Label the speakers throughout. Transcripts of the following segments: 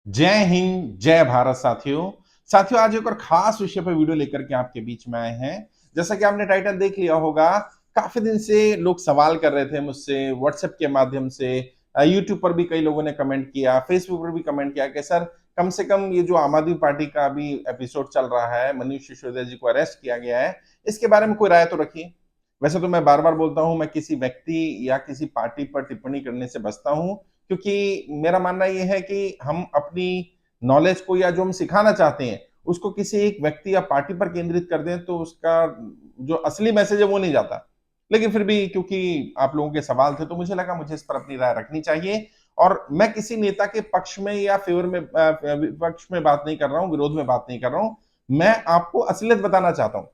Speaker 1: जय हिंद, जय भारत साथियों। आज एक और खास विषय पर वीडियो लेकर के आपके बीच में आए हैं। जैसा कि आपने टाइटल देख लिया होगा, काफी दिन से लोग सवाल कर रहे थे मुझसे व्हाट्सएप के माध्यम से, यूट्यूब पर भी कई लोगों ने कमेंट किया, फेसबुक पर भी कमेंट किया कि सर कम से कम ये जो आम आदमी पार्टी का अभी एपिसोड चल रहा है, मनीष सिसोदिया जी को अरेस्ट किया गया है, इसके बारे में कोई राय तो रखिए। वैसे तो मैं बार बार बोलता हूं, मैं किसी व्यक्ति या किसी पार्टी पर टिप्पणी करने से बचता हूं, क्योंकि मेरा मानना यह है कि हम अपनी नॉलेज को या जो हम सिखाना चाहते हैं उसको किसी एक व्यक्ति या पार्टी पर केंद्रित कर दें तो उसका जो असली मैसेज है वो नहीं जाता। लेकिन फिर भी क्योंकि आप लोगों के सवाल थे तो मुझे लगा मुझे इस पर अपनी राय रखनी चाहिए। और मैं किसी नेता के पक्ष में या फेवर में विपक्ष में बात नहीं कर रहा हूं, विरोध में बात नहीं कर रहा हूं। मैं आपको असलियत बताना चाहता हूं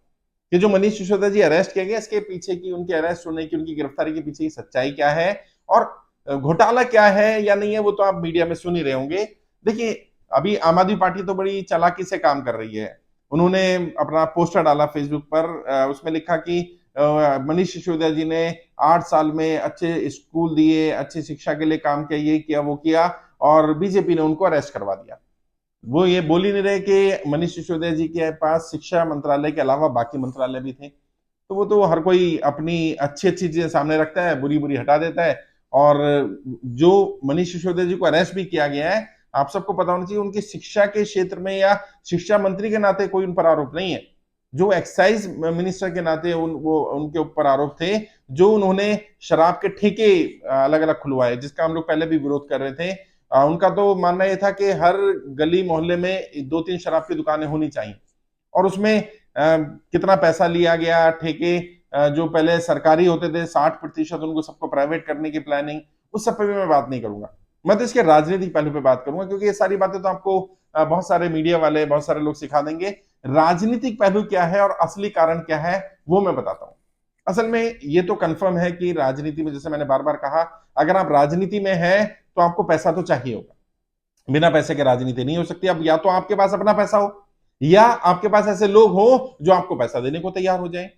Speaker 1: कि जो मनीष सिसोदिया जी अरेस्ट किए गए, इसके पीछे की, उनके अरेस्ट होने की, उनकी गिरफ्तारी के पीछे की सच्चाई क्या है और घोटाला क्या है या नहीं है, वो तो आप मीडिया में सुन ही रहे होंगे। देखिए, अभी आम आदमी पार्टी तो बड़ी चालाकी से काम कर रही है। उन्होंने अपना पोस्टर डाला फेसबुक पर, उसमें लिखा कि मनीष सिसोदिया जी ने 8 साल में अच्छे स्कूल दिए, अच्छी शिक्षा के लिए काम किया, ये किया वो किया, और बीजेपी ने उनको अरेस्ट करवा दिया। वो ये बोल ही नहीं रहे कि मनीष सिसोदिया जी के पास शिक्षा मंत्रालय के अलावा बाकी मंत्रालय भी थे। तो वो तो हर कोई अपनी अच्छी अच्छी चीजें सामने रखता है, बुरी बुरी हटा देता है। और जो मनीष सिसोदिया जी को अरेस्ट भी किया गया है, आप सबको पता होना चाहिए उनकी शिक्षा के क्षेत्र में या शिक्षा मंत्री के नाते कोई उन पर आरोप नहीं है। जो एक्साइज मिनिस्टर के नाते वो उनके ऊपर आरोप थे, जो उन्होंने शराब के ठेके अलग अलग खुलवाए, जिसका हम लोग पहले भी विरोध कर रहे थे। उनका तो मानना यह था कि हर गली मोहल्ले में 2-3 शराब की दुकानें होनी चाहिए। और उसमें कितना पैसा लिया गया, ठेके जो पहले सरकारी होते थे 60% उनको सबको प्राइवेट करने की प्लानिंग, उस सब पे भी मैं बात नहीं करूंगा। मैं तो इसके राजनीतिक पहलू पे बात करूंगा, क्योंकि ये सारी बातें तो आपको बहुत सारे मीडिया वाले, बहुत सारे लोग सिखा देंगे। राजनीतिक पहलू क्या है और असली कारण क्या है वो मैं बताता हूं। असल में ये तो कंफर्म है कि राजनीति में, जैसे मैंने बार बार कहा, अगर आप राजनीति में हैं तो आपको पैसा तो चाहिए होगा। बिना पैसे के राजनीति नहीं हो सकती। अब या तो आपके पास अपना पैसा हो या आपके पास ऐसे लोग हो जो आपको पैसा देने को तैयार हो जाए।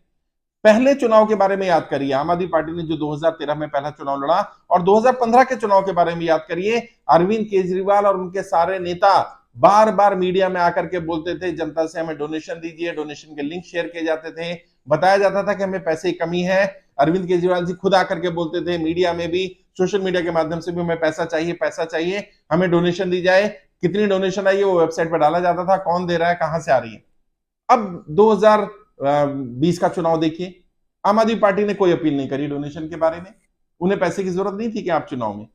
Speaker 1: पहले चुनाव के बारे में याद करिए, आम आदमी पार्टी ने जो 2013 में पहला चुनाव लड़ा, और 2015 के चुनाव के बारे में याद करिए। अरविंद केजरीवाल और उनके सारे नेता बार बार मीडिया में आकर के बोलते थे जनता से हमें डोनेशन दीजिए, डोनेशन के लिंक शेयर किए जाते थे, बताया जाता था कि हमें पैसे की कमी है। अरविंद केजरीवाल जी खुद आकर के बोलते थे मीडिया में भी, सोशल मीडिया के माध्यम से भी, हमें पैसा चाहिए, पैसा चाहिए, हमें डोनेशन दी जाए। कितनी डोनेशन आई है वो वेबसाइट पर डाला जाता था, कौन दे रहा है, कहां से आ रही है। अब 2020 का चुनाव देखिए, आम आदमी पार्टी ने कोई अपील नहीं करी डोनेशन के बारे में। उन्हें पैसे की जरूरत नहीं थी कि आप चुनाव में,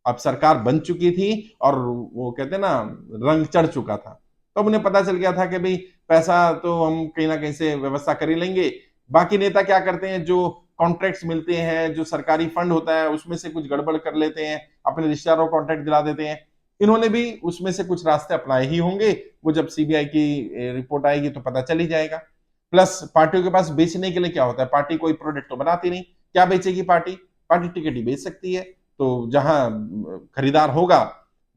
Speaker 1: अब सरकार बन चुकी थी और वो कहते हैं ना, रंग चढ़ चुका था। तो अब उन्हें पता चल गया था कि भाई पैसा तो हम कहीं ना कहीं से व्यवस्था कर ही लेंगे। बाकी नेता क्या करते हैं, जो कॉन्ट्रैक्ट्स मिलते हैं, जो सरकारी फंड होता है उसमें से कुछ गड़बड़ कर लेते हैं, अपने रिश्तेदारों को कॉन्ट्रैक्ट दिला देते हैं। इन्होंने भी उसमें से कुछ रास्ते अपनाए ही होंगे। वो जब सीबीआई की रिपोर्ट आएगी तो पता चल ही जाएगा। प्लस पार्टियों के पास बेचने के लिए क्या होता है, पार्टी कोई प्रोडक्ट तो बनाती नहीं, क्या बेचेगी पार्टी? पार्टी टिकट ही बेच सकती है। तो जहां खरीदार होगा,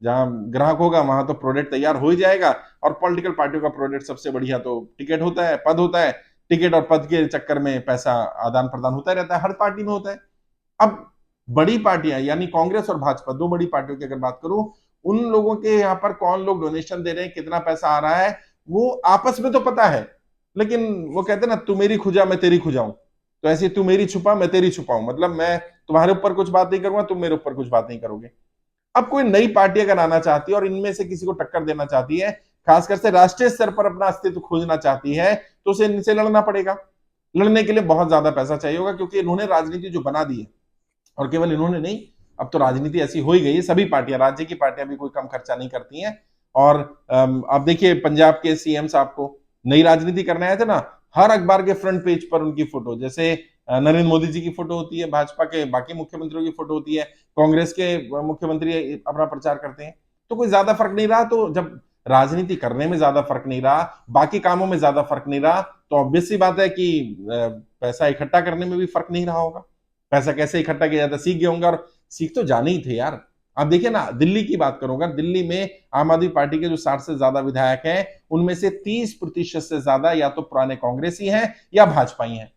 Speaker 1: जहां ग्राहक होगा, वहां तो प्रोडक्ट तैयार हो ही जाएगा। और पॉलिटिकल पार्टियों का प्रोडक्ट सबसे बढ़िया तो टिकट होता है, पद होता है। टिकट और पद के चक्कर में पैसा आदान प्रदान होता रहता है, हर पार्टी में होता है। अब बड़ी पार्टियां यानी कांग्रेस और भाजपा, दो बड़ी पार्टियों की अगर बात करूं, उन लोगों के यहाँ पर कौन लोग डोनेशन दे रहे हैं, कितना पैसा आ रहा है, वो आपस में तो पता है। लेकिन वो कहते हैं ना, तू मेरी खुजा मैं तेरी खुजाऊं, तो ऐसे तू मेरी छुपा मैं तेरी छुपाऊं, मतलब मैं तुम्हारे ऊपर कुछ बात नहीं करूंगा, तुम मेरे ऊपर कुछ बात नहीं करोगे। अब कोई नई पार्टी अगर आना चाहती है और इनमें से किसी को टक्कर देना चाहती है, खासकर से राष्ट्रीय स्तर पर अपना अस्तित्व खोजना चाहती है, तो उसे इनसे लड़ना पड़ेगा। लड़ने के लिए बहुत ज्यादा पैसा चाहिए होगा, क्योंकि इन्होंने राजनीति जो बना दी है, और केवल इन्होंने नहीं, अब तो राजनीति ऐसी हो ही गई है, सभी पार्टियां, राज्य की पार्टियां भी कोई कम खर्चा नहीं करती हैं। और अब देखिए पंजाब के सीएम साहब को नई राजनीति करने आए थे ना, हर अखबार के फ्रंट पेज पर उनकी फोटो, जैसे नरेंद्र मोदी जी की फोटो होती है, भाजपा के बाकी मुख्यमंत्रियों की फोटो होती है, कांग्रेस के मुख्यमंत्री अपना प्रचार करते हैं। तो कोई ज्यादा फर्क नहीं रहा। तो जब राजनीति करने में ज्यादा फर्क नहीं रहा, बाकी कामों में ज्यादा फर्क नहीं रहा, तो ऑब्वियस सी बात है कि पैसा इकट्ठा करने में भी फर्क नहीं रहा होगा। पैसा कैसे इकट्ठा किया जाता है सीख गए होंगे, और सीख तो जाने ही थे यार। आप देखिए ना, दिल्ली की बात करूंगा, दिल्ली में आम आदमी पार्टी के जो 60 से ज्यादा विधायक हैं, उनमें से 30% से ज्यादा या तो पुराने कांग्रेसी हैं या भाजपा ही हैं।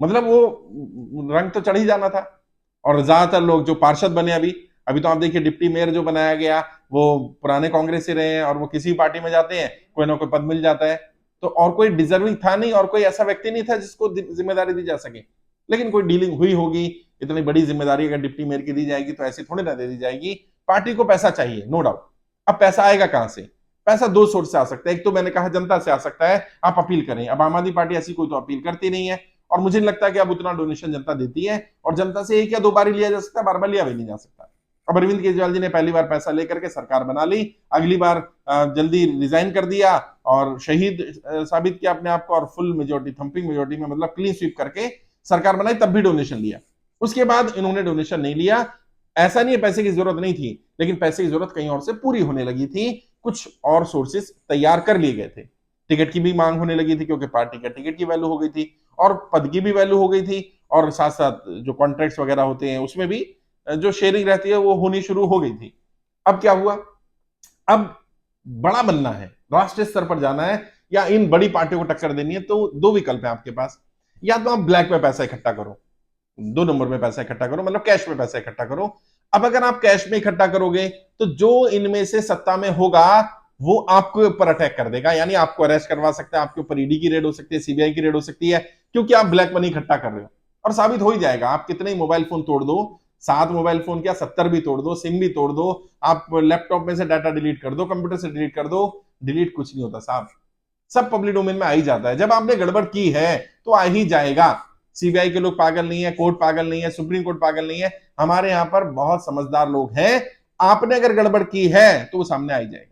Speaker 1: मतलब वो रंग तो चढ़ ही जाना था। और ज्यादातर लोग जो पार्षद बने, अभी अभी तो आप देखिए डिप्टी मेयर जो बनाया गया वो पुराने कांग्रेस से रहे हैं और वो किसी पार्टी में जाते हैं कोई ना कोई पद मिल जाता है। तो और कोई डिजर्विंग था नहीं और कोई ऐसा व्यक्ति नहीं था जिसको जिम्मेदारी दी जा सके, लेकिन कोई डीलिंग हुई होगी। इतनी बड़ी जिम्मेदारी अगर डिप्टी मेयर की दी जाएगी तो ऐसी थोड़ी ना दे दी जाएगी। पार्टी को पैसा चाहिए, नो डाउट। अब पैसा आएगा कहां से? पैसा दो सोर्स से आ सकता है। एक तो मैंने कहा जनता से आ सकता है, आप अपील करें। अब आम आदमी पार्टी ऐसी कोई तो अपील करती नहीं है और मुझे नहीं लगता कि अब उतना डोनेशन जनता देती है, और जनता से एक या दो बार ही लिया जा सकता है, बार बार लिया भी नहीं जा सकता। अब अरविंद केजरीवाल जी ने पहली बार पैसा लेकर के सरकार बना ली, अगली बार जल्दी रिजाइन कर दिया और शहीद साबित किया अपने आप को, और फुल मेजोरिटी, थंपिंग मेजोरिटी में, मतलब क्लीन स्वीप करके सरकार बनाई, तब भी डोनेशन लिया। उसके बाद इन्होंने डोनेशन नहीं लिया। ऐसा नहीं है पैसे की जरूरत नहीं थी, लेकिन पैसे की जरूरत कहीं और से पूरी होने लगी थी, कुछ और सोर्सेस तैयार कर लिए गए थे। टिकट की भी मांग होने लगी थी क्योंकि पार्टी का टिकट की वैल्यू हो गई थी और पद की भी वैल्यू हो गई थी, और साथ साथ जो कॉन्ट्रैक्ट्स वगैरह होते हैं उसमें भी जो शेयरिंग रहती है वो होनी शुरू हो गई थी। अब क्या हुआ? अब बड़ा बनना है, राष्ट्रीय स्तर पर जाना है, या इन बड़ी पार्टियों को टक्कर देनी है, तो दो विकल्प है आपके पास। या तो आप ब्लैक में पैसा इकट्ठा करो, 2 नंबर में पैसा इकट्ठा करो, मतलब कैश में पैसा इकट्ठा करो। अब अगर आप कैश में इकट्ठा करोगे तो जो इनमें से सत्ता में होगा वो आपके ऊपर अटैक कर देगा, यानी आपको अरेस्ट करवा सकता है, आपके ऊपर ईडी की रेड हो सकती है, सीबीआई की रेड हो सकती है, क्योंकि आप ब्लैक मनी इकट्ठा कर रहे हो। और साबित हो ही जाएगा, आप कितने ही मोबाइल फोन तोड़ दो, 7 मोबाइल फोन क्या 70 भी तोड़ दो, सिम भी तोड़ दो, आप लैपटॉप में से डाटा डिलीट कर दो, कंप्यूटर से डिलीट कर दो, डिलीट कुछ नहीं होता साहब, सब पब्लिक डोमेन में आ ही जाता है। जब आपने गड़बड़ की है तो आ ही जाएगा। सीबीआई के लोग पागल नहीं है, कोर्ट पागल नहीं है, सुप्रीम कोर्ट पागल नहीं है, हमारे यहां पर बहुत समझदार लोग हैं। आपने अगर गड़बड़ की है तो वो सामने आ ही जाएगा।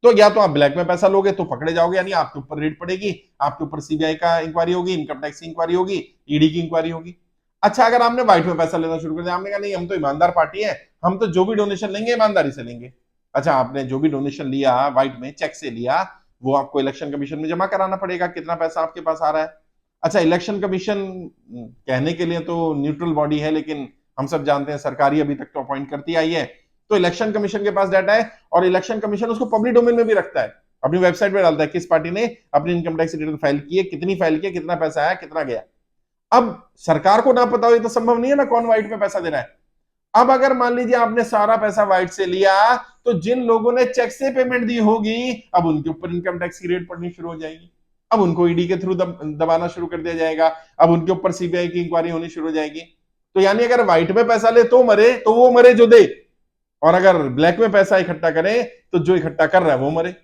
Speaker 1: तो या तो आप ब्लैक में पैसा लोगे तो पकड़े जाओगे, यानी आपके ऊपर रेड पड़ेगी, आपके ऊपर सीबीआई का इंक्वायरी होगी, इनकम टैक्स की इंक्वायरी होगी, ईडी की इंक्वायरी होगी। अच्छा, अगर आपने व्हाइट में पैसा लेना शुरू कर दिया, आपने कहा नहीं हम तो ईमानदार पार्टी है, हम तो जो भी डोनेशन लेंगे ईमानदारी से लेंगे। अच्छा, आपने जो भी डोनेशन लिया व्हाइट में, चेक से लिया, वो आपको इलेक्शन कमीशन में जमा कराना पड़ेगा, कितना पैसा आपके पास आ रहा है। अच्छा, इलेक्शन कमीशन कहने के लिए तो न्यूट्रल बॉडी है, लेकिन हम सब जानते हैं सरकारी अभी तक तो अपॉइंट करती आई है, तो इलेक्शन कमीशन के पास डाटा है, और इलेक्शन कमीशन उसको पब्लिक डोमेन में भी रखता है, अपनी वेबसाइट पे डालता है किस पार्टी ने अपनी इनकम टैक्स रिटर्न फाइल की है, कितनी फाइल की है, कितना पैसा आया, कितना गया। अब सरकार को ना पता हो ये तो संभव नहीं है ना कौन व्हाइट में पैसा दे रहा है। अब अगर मान लीजिए आपने सारा पैसा व्हाइट से लिया, तो जिन लोगों ने चेक से पेमेंट दी होगी अब उनके ऊपर इनकम टैक्स की रेट पड़नी शुरू हो जाएगी, अब उनको ईडी के थ्रू दबाना शुरू कर दिया जाएगा, अब उनके ऊपर सीबीआई की इंक्वायरी होनी शुरू हो जाएगी। तो यानी अगर व्हाइट में पैसा ले तो मरे, तो वो मरे जो दे, और अगर ब्लैक में पैसा इकट्ठा करे तो जो इकट्ठा कर रहा है वो मरे।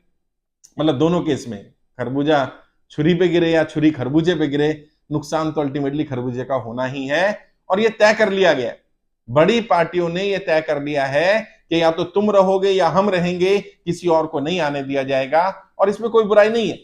Speaker 1: मतलब दोनों केस में खरबूजा छुरी पे गिरे या छुरी खरबूजे पे गिरे, नुकसान तो अल्टीमेटली खरबूजे का होना ही है। और ये तय कर लिया गया, बड़ी पार्टियों ने यह तय कर लिया है कि या तो तुम रहोगे या हम रहेंगे, किसी और को नहीं आने दिया जाएगा। और इसमें कोई बुराई नहीं है,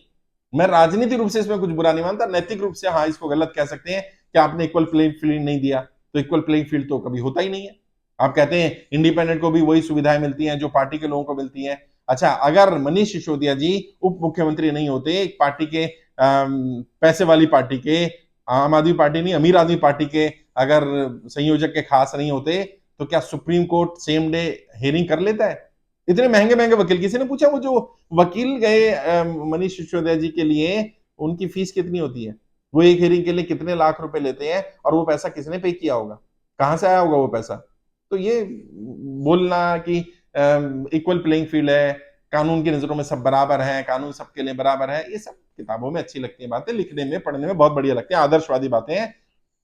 Speaker 1: मैं राजनीतिक रूप से इसमें कुछ बुरा नहीं मानता, नैतिक रूप से हाँ इसको गलत कह सकते हैं कि आपने इक्वल प्लेइंग फील्ड नहीं दिया, तो इक्वल प्लेइंग फील्ड तो कभी होता ही नहीं है। आप कहते हैं इंडिपेंडेंट को भी वही सुविधाएं मिलती हैं जो पार्टी के लोगों को मिलती हैं। अच्छा, अगर मनीष सिसोदिया जी उप मुख्यमंत्री नहीं होते, एक पार्टी के पैसे वाली पार्टी के, आम आदमी पार्टी नहीं अमीर आदमी पार्टी के अगर संयोजक के खास नहीं होते, तो क्या supreme court same day hearing कर लेता है? इतने महंगे महंगे वकील, किसी ने पूछा वो जो वकील गए मनीष सिसोदिया जी के लिए, उनकी फीस कितनी होती है, वो एक हियरिंग के लिए कितने लाख रुपए लेते हैं, और वो पैसा किसने पे किया होगा, कहां से आया होगा वो पैसा? तो ये बोलना कि इक्वल प्लेइंग फील्ड है, कानून की नजरों में सब बराबर है, कानून सबके लिए बराबर है, ये सब किताबों में अच्छी लगती है बातें, लिखने में पढ़ने में बहुत बढ़िया लगती है, आदर्शवादी बातें हैं।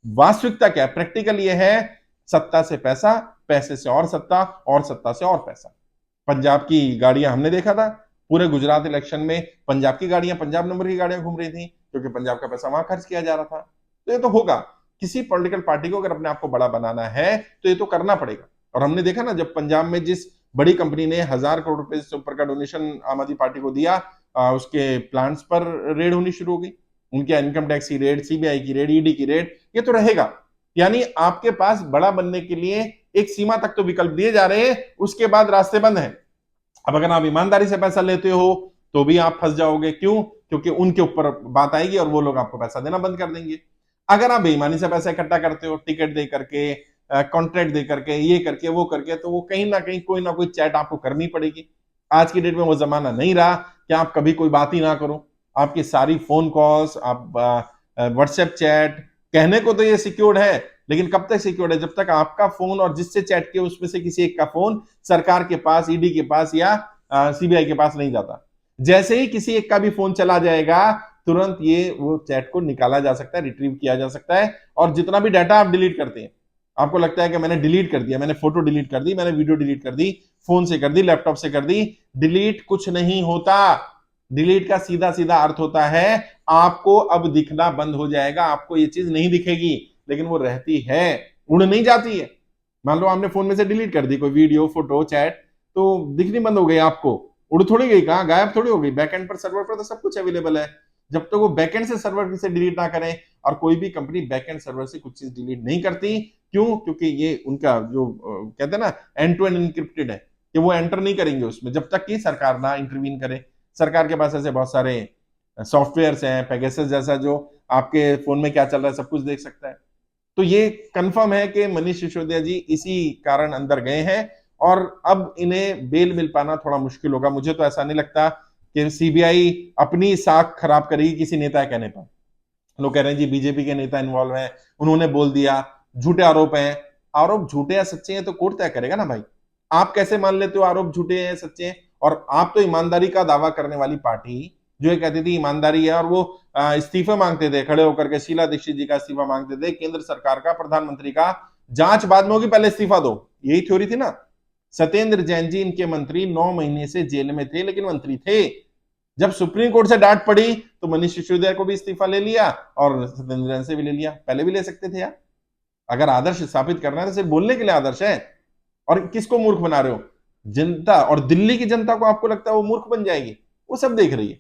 Speaker 1: वास्तविकता क्या है, प्रैक्टिकल ये है, सत्ता से पैसा, पैसे से और सत्ता, और सत्ता से और पैसा। पंजाब की गाड़ियां हमने देखा था, पूरे गुजरात इलेक्शन में पंजाब की गाड़ियां, पंजाब नंबर की गाड़ियां घूम रही थी, क्योंकि पंजाब का पैसा वहां खर्च किया जा रहा था। तो ये तो होगा, किसी पॉलिटिकल पार्टी को अगर अपने आप को बड़ा बनाना है तो ये तो करना पड़ेगा। और हमने देखा ना, जब पंजाब में जिस बड़ी कंपनी ने 1000 करोड़ रुपए से ऊपर का डोनेशन आम आदमी पार्टी को दिया, उसके प्लांट्स पर रेड होनी शुरू हो गई, उनके इनकम टैक्स की रेड, सीबीआई की रेड, ईडी की रेड, ये तो रहेगा। यानी आपके पास बड़ा बनने के लिए एक सीमा तक तो विकल्प दिए जा रहे हैं, उसके बाद रास्ते बंद हैं। अब अगर आप ईमानदारी से पैसा लेते हो तो भी आप फंस जाओगे, क्यों? क्योंकि उनके ऊपर बात आएगी और वो लोग आपको पैसा देना बंद कर देंगे। अगर आप बेईमानी से पैसा इकट्ठा करते हो, टिकट दे करके, कॉन्ट्रैक्ट दे करके, ये करके वो करके, तो वो कहीं ना कहीं कोई ना कोई चैट आपको करनी पड़ेगी। आज की डेट में वो जमाना नहीं रहा कि आप कभी कोई बात ही ना करो, आपकी सारी फोन कॉल्स, आप व्हाट्सएप चैट, कहने को तो ये सिक्योर्ड है, लेकिन कब तक सिक्योर्ड है? जब तक आपका फोन और जिससे चैट किया उसमें से किसी एक का फोन सरकार के पास, ईडी के पास या सीबीआई के पास नहीं जाता। जैसे ही किसी एक का भी फोन चला जाएगा, तुरंत ये वो चैट को निकाला जा सकता है, रिट्रीव किया जा सकता है, और जितना भी डाटा आप डिलीट करते हैं, आपको लगता है कि मैंने डिलीट कर दिया, मैंने फोटो डिलीट कर दी, मैंने वीडियो डिलीट कर दी, फोन से कर दी, लैपटॉप से कर दी, डिलीट कुछ नहीं होता। डिलीट का सीधा सीधा अर्थ होता है आपको अब दिखना बंद हो जाएगा, आपको ये चीज नहीं दिखेगी, लेकिन वो रहती है, उड़ नहीं जाती है। मान लो आपने फोन में से डिलीट कर दी कोई वीडियो, फोटो, चैट, तो दिखनी बंद हो गई, आपको उड़ थोड़ी गई, कहां गायब थोड़ी हो गई। बैकएंड पर, सर्वर पर तो सब कुछ अवेलेबल है। जब तक वो बैकएंड से सर्वर से डिलीट ना करें, और कोई भी कंपनी बैकएंड सर्वर से कुछ चीज डिलीट नहीं करती, क्यों? क्योंकि ये उनका जो कहते हैं ना एंड टू एंड इनक्रिप्टेड है, कि वो एंटर नहीं करेंगे उसमें जब तक कि सरकार ना इंटरवीन करे। सरकार के पास ऐसे बहुत सारे सॉफ्टवेयर हैं, पेगासस जैसा, जो आपके फोन में क्या चल रहा है सब कुछ देख सकता है। तो ये कंफर्म है कि मनीष सिसोदिया जी इसी कारण अंदर गए हैं, और अब इन्हें बेल मिल पाना थोड़ा मुश्किल होगा। मुझे तो ऐसा नहीं लगता कि सीबीआई अपनी साख खराब करेगी किसी नेता के कहने पर। लोग कह रहे हैं जी बीजेपी के नेता इन्वॉल्व हैं, उन्होंने बोल दिया, झूठे आरोप हैं। आरोप झूठे या सच्चे हैं तो कोर्ट तय करेगा ना भाई। आप कैसे मान लेते हो आरोप झूठे हैं सच्चे हैं? और आप तो ईमानदारी का दावा करने वाली पार्टी, जो ये कहती थी ईमानदारी है, और वो इस्तीफे मांगते थे खड़े होकर के, शीला दीक्षित जी का इस्तीफा मांगते थे, केंद्र सरकार का, प्रधानमंत्री का। जांच बाद में होगी, पहले इस्तीफा दो, यही थ्योरी थी ना। सत्येंद्र जैन जी इनके मंत्री 9 महीने से जेल में थे, लेकिन मंत्री थे। जब सुप्रीम कोर्ट से डांट पड़ी तो मनीष सिसोदिया को भी इस्तीफा ले लिया, और सत्येंद्र जैन से भी ले लिया। पहले भी ले सकते थे यार। अगर आदर्श स्थापित करना है तो सिर्फ बोलने के लिए आदर्श है। और किसको मूर्ख बना रहे हो? जनता, और दिल्ली की जनता को आपको लगता है वो मूर्ख बन जाएगी? वो सब देख रही है।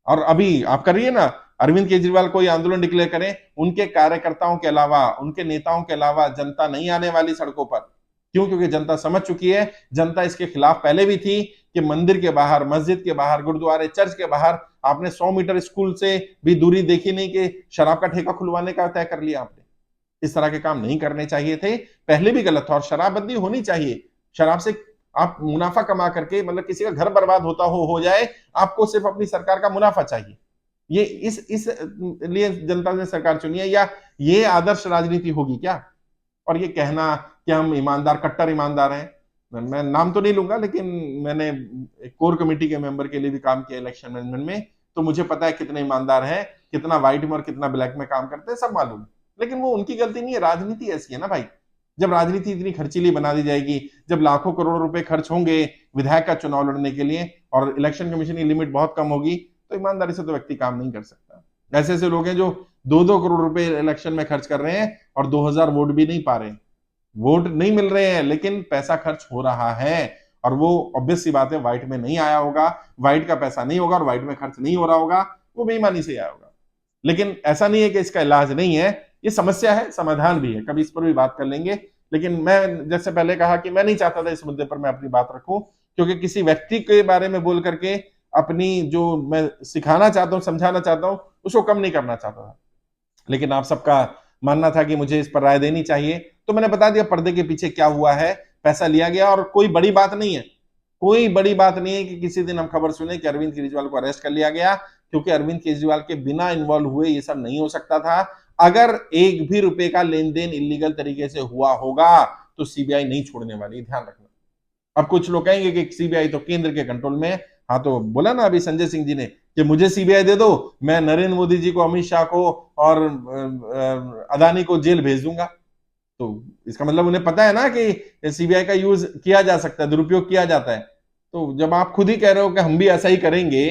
Speaker 1: और अभी आप कर रही है ना, अरविंद केजरीवाल कोई आंदोलन डिक्लेयर करें, उनके कार्यकर्ताओं के अलावा, उनके नेताओं के अलावा जनता नहीं आने वाली सड़कों पर। क्यों? क्योंकि जनता समझ चुकी है। जनता इसके खिलाफ पहले भी थी कि मंदिर के बाहर, मस्जिद के बाहर, गुरुद्वारे, चर्च के बाहर, आपने 100 मीटर स्कूल से भी दूरी देखी नहीं कि शराब का ठेका खुलवाने का तय कर लिया आपने। इस तरह के काम नहीं करने चाहिए थे, पहले भी गलत था, और शराबबंदी होनी चाहिए। शराब से आप मुनाफा कमा करके, मतलब किसी का घर बर्बाद होता हो जाए, आपको सिर्फ अपनी सरकार का मुनाफा चाहिए। ये इस लिए जनता ने सरकार चुनी है, या ये आदर्श राजनीति होगी क्या? और ये कहना कि हम ईमानदार, कट्टर ईमानदार हैं, मैं नाम तो नहीं लूंगा, लेकिन मैंने कोर कमेटी के मेंबर के लिए भी काम किया इलेक्शन मैनेजमेंट में, तो मुझे पता है कितने ईमानदार हैं, कितना व्हाइट में और कितना ब्लैक में काम करते हैं, सब मालूम है। लेकिन वो उनकी गलती नहीं है, राजनीति ऐसी है ना भाई। जब राजनीति इतनी खर्चीली बना दी जाएगी, जब लाखों करोड़ रुपए खर्च होंगे विधायक का चुनाव लड़ने के लिए, और इलेक्शन कमीशन की लिमिट बहुत कम होगी, तो ईमानदारी से तो व्यक्ति काम नहीं कर सकता। ऐसे ऐसे लोग हैं जो 2-2 करोड़ रुपए इलेक्शन में खर्च कर रहे हैं, और 2000 वोट भी नहीं पा रहे, वोट नहीं मिल रहे हैं, लेकिन पैसा खर्च हो रहा है। और वो ऑब्वियस सी बात है, व्हाइट में नहीं आया होगा, व्हाइट का पैसा नहीं होगा, और व्हाइट में खर्च नहीं हो रहा होगा, वो बेईमानी से आया होगा। लेकिन ऐसा नहीं है कि इसका इलाज नहीं है, ये समस्या है, समाधान भी है, कभी इस पर भी बात कर लेंगे। लेकिन मैं जैसे पहले कहा कि मैं नहीं चाहता था इस मुद्दे पर मैं अपनी बात रखूं, क्योंकि किसी व्यक्ति के बारे में बोल करके अपनी जो मैं सिखाना चाहता हूं, समझाना चाहता हूं, उसको कम नहीं करना चाहता था। लेकिन आप सबका मानना था कि मुझे इस पर राय देनी चाहिए, तो मैंने बता दिया पर्दे के पीछे क्या हुआ है। पैसा लिया गया, और कोई बड़ी बात नहीं है, कोई बड़ी बात नहीं है कि किसी दिन हम खबर सुने कि अरविंद केजरीवाल को अरेस्ट कर लिया गया, क्योंकि अरविंद केजरीवाल के बिना इन्वॉल्व हुए ये सब नहीं हो सकता था। अगर एक भी रुपए का लेन देन इलीगल तरीके से हुआ होगा तो सीबीआई नहीं छोड़ने वाली, ध्यान रखना। अब कुछ लोग कहेंगे कि सीबीआई तो केंद्र के कंट्रोल में है। हाँ, तो बोला ना अभी संजय सिंह जी ने कि मुझे सीबीआई दे दो, मैं नरेंद्र मोदी जी को, अमित शाह को और अदानी को जेल भेज दूंगा। तो इसका मतलब उन्हें पता है ना कि सीबीआई का यूज किया जा सकता है, दुरुपयोग किया जाता है। तो जब आप खुद ही कह रहे हो कि हम भी ऐसा ही करेंगे,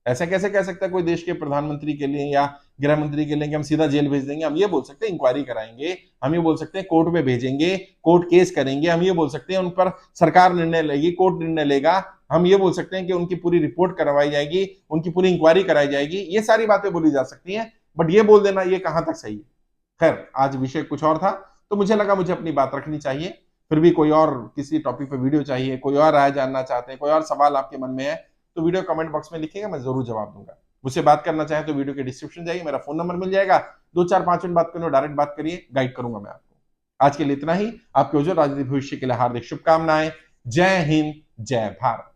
Speaker 1: ऐसा कैसे कह सकता है कोई देश के प्रधानमंत्री के लिए या गृह मंत्री के लिए कि हम सीधा जेल भेज देंगे? हम ये बोल सकते हैं इंक्वायरी कराएंगे, हम ये बोल सकते हैं कोर्ट में भेजेंगे, कोर्ट केस करेंगे, हम ये बोल सकते हैं उन पर सरकार निर्णय लेगी, कोर्ट निर्णय लेगा, हम ये बोल सकते हैं कि उनकी पूरी रिपोर्ट करवाई जाएगी, उनकी पूरी इंक्वायरी कराई जाएगी। ये सारी बातें बोली जा सकती हैं, बट ये बोल देना ये कहां तक सही है? खैर, आज विषय कुछ और था, तो मुझे लगा मुझे अपनी बात रखनी चाहिए। फिर भी कोई और किसी टॉपिक पे वीडियो चाहिए, कोई और राय जानना चाहते हैं, कोई और सवाल आपके मन में है, तो वीडियो कमेंट बॉक्स में लिखिएगा, मैं जरूर जवाब दूंगा। मुझसे बात करना चाहे तो वीडियो के डिस्क्रिप्शन जाइए, मेरा फोन नंबर मिल जाएगा, 2-4-5 मिनट बात करने, डायरेक्ट बात करिए, गाइड करूंगा मैं आपको। आज के लिए इतना ही। आपके उज्जवल राजनीतिक भविष्य के लिए हार्दिक शुभकामनाएं। जय हिंद, जय भारत।